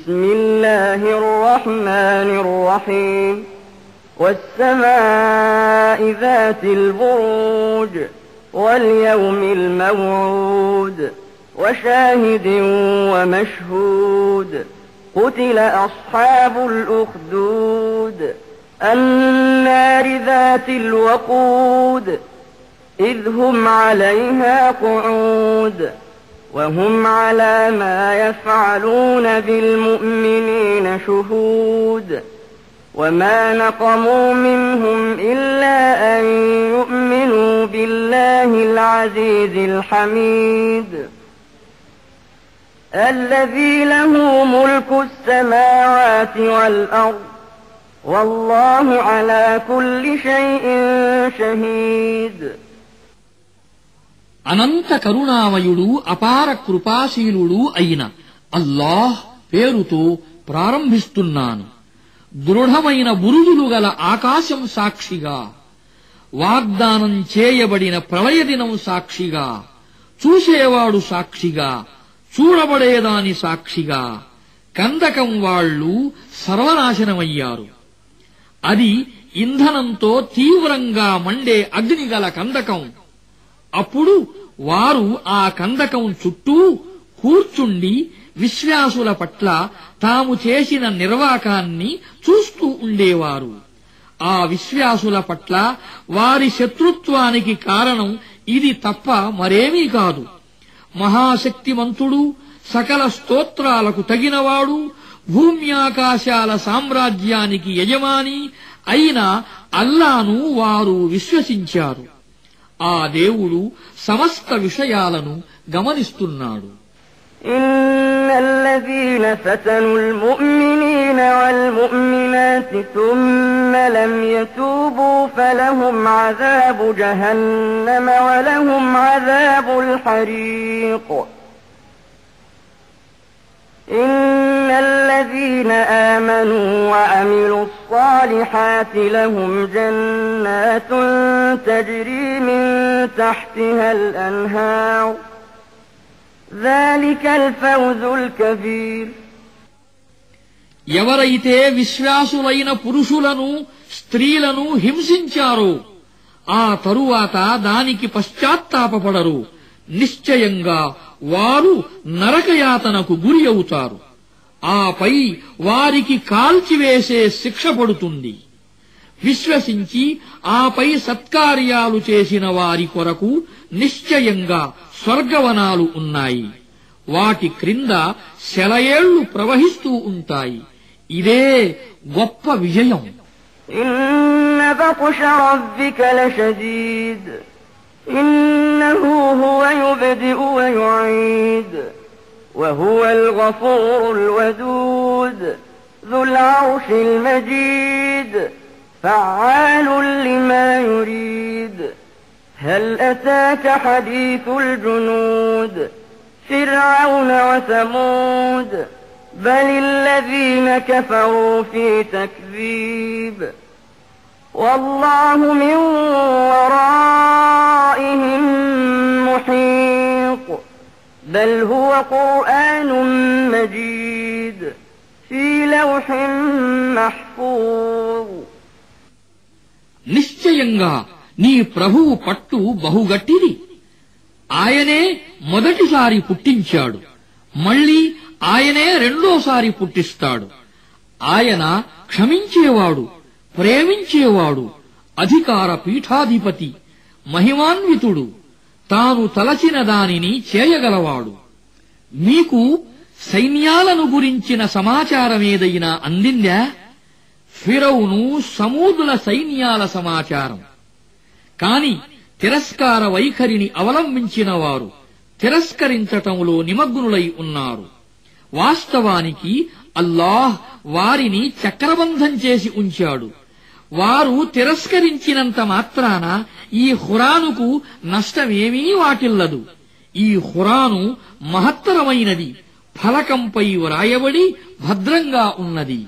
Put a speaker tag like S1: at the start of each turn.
S1: بسم الله الرحمن الرحيم والسماء ذات البروج واليوم الموعود وشاهد ومشهود قتل أصحاب الأخدود النار ذات الوقود إذ هم عليها قعود وهم على ما يفعلون بالمؤمنين شهود وما نقموا منهم إلا أن يؤمنوا بالله العزيز الحميد الذي له ملك السماوات والأرض والله على كل شيء شهيد.
S2: అనంత కరుణామయుడు అపార కృపాశీలుడు అయిన అల్లాహ్ పేరుతో ప్రారంభిస్తున్నాను. దృఢమైన బురుజులు గల ఆకాశం సాక్షిగా, వాగ్దానం చేయబడిన ప్రళయ దినం సాక్షిగా, చూసేవాడు సాక్షిగా, చూడబడేదాని సాక్షిగా కందకం వాళ్లు సర్వనాశనమయ్యారు. అది ఇంధనంతో తీవ్రంగా మండే అగ్నిగల కందకం. అప్పుడు వారు ఆ కందకం చుట్టూ కూర్చుండి విశ్వాసుల పట్ల తాము చేసిన నిర్వాకాన్ని చూస్తూ ఉండేవారు. ఆ విశ్వాసుల పట్ల వారి శత్రుత్వానికి కారణం ఇది తప్ప మరేమీ కాదు. మహాశక్తిమంతుడు, సకల స్తోత్రాలకు తగినవాడు, భూమ్యాకాశాల సామ్రాజ్యానికి యజమాని అయిన అల్లాను వారు విశ్వసించారు. ఆ దేవుడు సమస్త విషయాలను గమనిస్తున్నాడు.
S1: إن الذين فتنوا المؤمنين والمؤمنات ثم لم يتوبوا فلهم عذاب جهنم ولهم عذاب الحريق. إن الذين آمنوا وعملوا الصالحات لهم جنات تجري من تحتها الأنهار ذلك الفوز الكبير.
S2: ఎవరైతే విశ్వాసులైన పురుషులను స్త్రీలను హింసించారో ఆ తరువాత దానికి పశ్చాత్తాపపడరు, నిశ్చయంగా వారు నరకయాతనకు గురి అవుతారు. ఆపై వారికి కాల్చివేసే శిక్ష పడుతుంది. విశ్వసించి ఆపై సత్కార్యాలు చేసిన వారి కొరకు నిశ్చయంగా స్వర్గవనాలు ఉన్నాయి. వాటి క్రింద శలయేళ్లు ప్రవహిస్తూ ఉంటాయి. ఇదే గొప్ప విజయం.
S1: ఇన్న బత్ష రబ్బిక లషదీద్ ఇన్నహు హువ యుబ్దిఉ వ యుঈద్ وهو الغفور الودود ذو العرش المجيد فعال لما يريد هل أتاك حديث الجنود فرعون وثمود بل الذين كفروا في تكذيب والله من ورائهم محيط بل هو قرآن مجيد في لوح محفوظ.
S2: నిశ్చయంగా నీ ప్రభువు పట్టు బహుగట్టిది. ఆయనే మొదటిసారి పుట్టించాడు, మళ్లీ ఆయనే రెండోసారి పుట్టిస్తాడు. ఆయన క్షమించేవాడు, ప్రేమించేవాడు, అధికార పీఠాధిపతి, మహిమాన్వితుడు, తాను తలచిన దానిని చేయగలవాడు. మీకు సైన్యాలను గురించిన సమాచారమేదైనా అందిందా? ఫిరౌను సమూదుల సైన్యాల సమాచారం. కాని తిరస్కార వైఖరిని అవలంబించిన వారు తిరస్కరించటంలో నిమగ్నులై ఉన్నారు. వాస్తవానికి అల్లాహ్ వారిని చక్రబంధం చేసి ఉంచాడు. వారు తిరస్కరించినంత మాత్రాన ఈ ఖురానుకు నష్టమేమీ వాటిల్లదు. ఈ ఖురాను మహత్తరమైనది, ఫలకంపై వ్రాయబడి భద్రంగా ఉన్నది.